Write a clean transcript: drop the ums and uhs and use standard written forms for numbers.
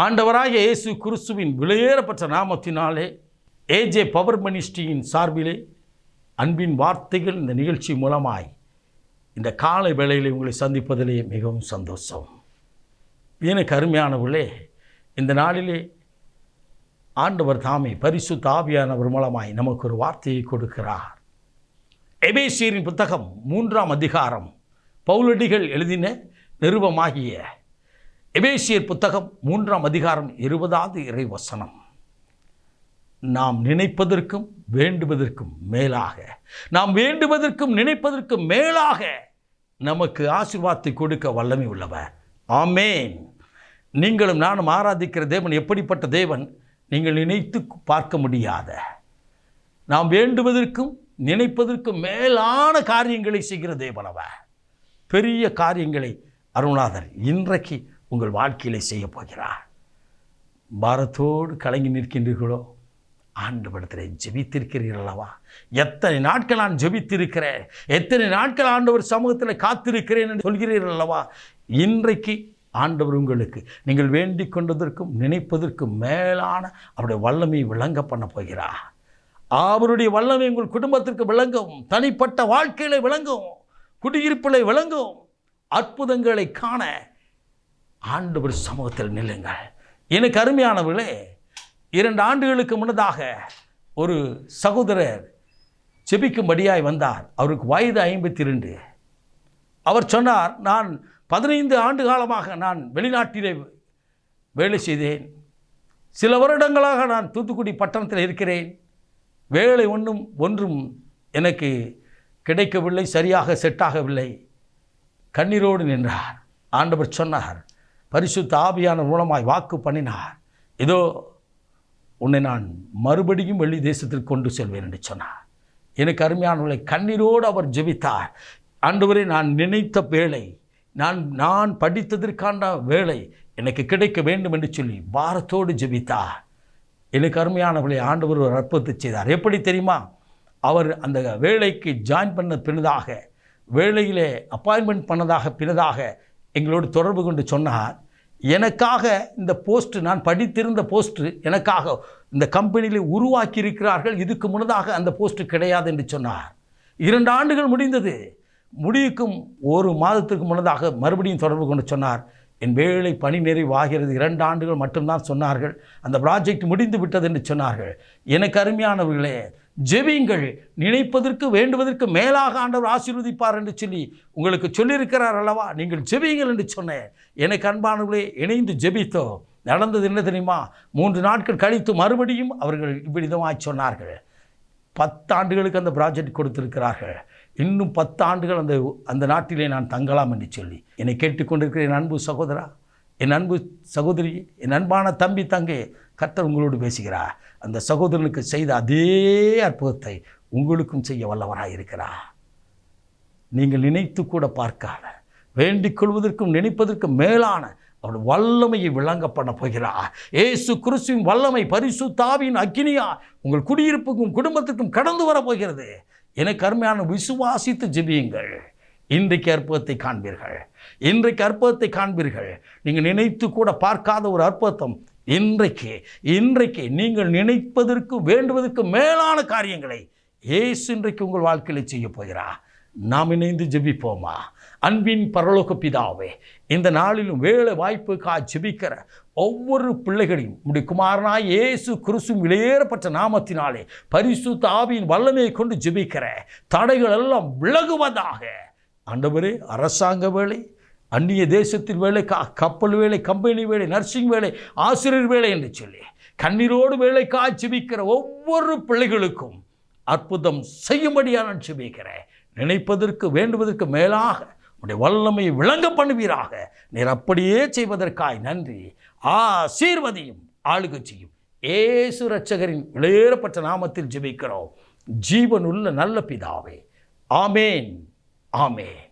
ஆண்டவராகிய இயேசு கிறிஸ்துவின் விலையேறப்பட்ட நாமத்தினாலே ஏஜே பவர் மினிஸ்ட்ரியின் சார்பிலே அன்பின் வார்த்தைகள் இந்த நிகழ்ச்சி மூலமாய் இந்த காலை வேளையில் உங்களை சந்திப்பதிலே மிகவும் சந்தோஷம். எனக்கு அருமையானவர்களே, இந்த நாளிலே ஆண்டவர் தாமே பரிசுத்த ஆவியானவர் மூலமாய் நமக்கு ஒரு வார்த்தையை கொடுக்கிறார். எபேசியரின் புத்தகம் 3ஆம் அதிகாரம் பவுலடிகள் எழுதின நிருபமாகிய எபேசியர் புத்தகம் 3ஆம் அதிகாரம் 20வது இறைவசனம். நாம் நினைப்பதற்கும் வேண்டுவதற்கும் மேலாக, நாம் வேண்டுவதற்கும் நினைப்பதற்கும் மேலாக நமக்கு ஆசீர்வாதத்தை கொடுக்க வல்லமை உள்ளவர். ஆமேன். நீங்களும் நானும் ஆராதிக்கிற தேவன் எப்படிப்பட்ட தேவன்? நீங்கள் நினைத்து பார்க்க முடியாத, நாம் வேண்டுவதற்கும் நினைப்பதற்கும் மேலான காரியங்களை செய்கிற தேவன் அவர். பெரிய காரியங்களை அருள்நாதர் இன்றைக்கு உங்கள் வாழ்க்கையிலே செய்ய போகிறார். பாரத்தோடு கலங்கி நிற்கின்றீர்களோ? ஆண்டவரிடத்தில் ஜெபித்திருக்கிறீர்கள் அல்லவா? எத்தனை நாட்கள் நான் ஜெபித்திருக்கிறேன், எத்தனை நாட்கள் ஆண்டவர் சமூகத்தில் காத்திருக்கிறேன் என்று சொல்கிறீர்கள் அல்லவா? இன்றைக்கு ஆண்டவர் உங்களுக்கு நீங்கள் வேண்டிக் கொண்டதற்கும் நினைப்பதற்கும் மேலான அவருடைய வல்லமையை விளங்க பண்ண போகிறார். அவருடைய வல்லமை உங்கள் குடும்பத்திற்கு விளங்கும், தனிப்பட்ட வாழ்க்கையில விளங்கும், குடியிருப்பில் விளங்கும். அற்புதங்களை காண ஆண்டவர் சமூகத்தில் நில்லுங்கள். எனக்கு அருமையானவர்களே, 2 ஆண்டுகளுக்கு முன்னதாக ஒரு சகோதரர் ஜெபிக்கும்படியாய் வந்தார். அவருக்கு வயது 52. அவர் சொன்னார், நான் 15 ஆண்டு காலமாக நான் வெளிநாட்டிலே வேலை செய்தேன். சில வருடங்களாக நான் தூத்துக்குடி பட்டணத்தில் இருக்கிறேன். வேலை ஒன்றும் எனக்கு கிடைக்கவில்லை, சரியாக செட்டாகவில்லை. கண்ணீரோடு நின்றார். ஆண்டவர் சொன்னார், பரிசுத்த ஆவியான மூலமாய் வாக்கு பண்ணினார், இதோ உன்னை நான் மறுபடியும் வெளி தேசத்திற்கு கொண்டு செல்வேன் என்று சொன்னார். எனக்கு அருமையானவர்களை, கண்ணீரோடு அவர் ஜெபித்தார். ஆண்டவரே, நான் நினைத்த வேலை, நான் படித்ததற்கான வேலை எனக்கு கிடைக்க வேண்டும் என்று சொல்லி பாரத்தோடு ஜெபித்தார். எனக்கு அருமையானவர்களை, ஆண்டவர் ஒரு அற்புதத்தை செய்தார். எப்படி தெரியுமா? அவர் அந்த வேலைக்கு ஜாயின் பண்ண பின்னதாக, வேலையிலே அப்பாயின்மெண்ட் பண்ணதாக பின்னதாக எங்களோடு தொடர்பு கொண்டு சொன்னார், எனக்காக இந்த போஸ்ட்டு, நான் படித்திருந்த போஸ்ட்டு எனக்காக இந்த கம்பெனியில் உருவாக்கி இருக்கிறார்கள், இதுக்கு முன்னதாக அந்த போஸ்ட்டு கிடையாது என்று சொன்னார். 2 ஆண்டுகள் முடிந்தது. முடிவுக்கும் 1 மாதத்துக்கு முன்னதாக மறுபடியும் தொடர்பு கொண்டு சொன்னார், என் வேலை பணி நிறைவாகிறது, 2 ஆண்டுகள் மட்டும்தான் சொன்னார்கள், அந்த ப்ராஜெக்ட் முடிந்து விட்டது என்று சொன்னார்கள். எனக்கு அருமையானவர்களே, ஜெபியுங்கள், நினைப்பதற்கு வேண்டுவதற்கு மேலாக ஆண்டவர் ஆசீர்வதிப்பார் என்று சொல்லி உங்களுக்கு சொல்லியிருக்கிறார் அல்லவா? நீங்கள் ஜெபியுங்கள் என்று சொன்னேன். எனக்கு அன்பானவர்களே, இணைந்து ஜெபித்தோம். நடந்தது என்ன தெரியுமா? 3 நாட்கள் கழித்து மறுபடியும் அவர்கள் இவ்விதமாக சொன்னார்கள், 10 ஆண்டுகளுக்கு அந்த ப்ராஜெக்ட் கொடுத்திருக்கிறார்கள், இன்னும் 10 ஆண்டுகள் அந்த நாட்டிலே நான் தங்கலாம் என்று சொல்லி என்னை கேட்டுக்கொண்டிருக்கிற என் அன்பு சகோதரா, என் அன்பு சகோதரி, என் அன்பான தம்பி தங்கை, கர்த்தர் உங்களோடு பேசுகிறார். அந்த சகோதரனுக்கு செய்த அதே அற்புதத்தை உங்களுக்கும் செய்ய வல்லவராக இருக்கிறார். நீங்கள் நினைத்து கூட பார்க்காத, வேண்டிக் கொள்வதற்கும் நினைப்பதற்கும் மேலான அவருடைய வல்லமையை விளங்க பண்ண போகிறார். இயேசு கிறிஸ்துவின் வல்லமை பரிசுத்த ஆவியின் அக்கினியா உங்கள் குடியிருப்புக்கும் குடும்பத்துக்கும் கடந்து வர போகிறது. எனக்கு அருமையான, விசுவாசித்து ஜெபியுங்கள். இன்றைக்கு அற்புதத்தை காண்பீர்கள், இன்றைக்கு அற்புதத்தை காண்பீர்கள். நீங்கள் நினைத்து கூட பார்க்காத ஒரு அற்புதம் இன்றைக்கு நீங்கள் நினைப்பதற்கு வேண்டுவதற்கு மேலான காரியங்களை இயேசு இன்றைக்கு உங்கள் வாழ்க்கையில் செய்ய போகிறார். நாம் இணைந்து ஜெபிப்போமா? அன்பின் பரலோக பிதாவே, இந்த நாளிலும் வேலை வாய்ப்புக்காக ஜெபிக்கிற ஒவ்வொரு பிள்ளைகளையும் உம்முடைய குமாரனாய் இயேசு கிறிஸ்துவின் விலையேறப்பட்ட நாமத்தினாலே பரிசுத்த ஆவியின் வல்லமையை கொண்டு ஜெபிக்கிற தடைகள் எல்லாம் விலகுவதாக. ஆண்டவரே, அரசாங்க வேலை, அந்நிய தேசத்தில் வேலை, கப்பல் வேலை, கம்பெனி வேலை, நர்சிங் வேலை, ஆசிரியர் வேலை என்று சொல்லி கண்ணீரோடு வேலைக்காக ஜெபிக்கிற ஒவ்வொரு பிள்ளைகளுக்கும் அற்புதம் செய்யும்படியாக நான் ஜெபிக்கிறேன். நினைப்பதற்கு வேண்டுவதற்கு மேலாக உடைய வல்லமையை விளங்க பண்ணுவீராக. நீர் அப்படியே செய்வதற்காய் நன்றி. ஆசீர்வதியும், ஆளுகை செய்யும். இயேசு இரட்சகரின் விலையேறப்பட்ட நாமத்தில் ஜெபிக்கிறோம், ஜீவனுள்ள நல்ல பிதாவே. ஆமேன், ஆமேன்.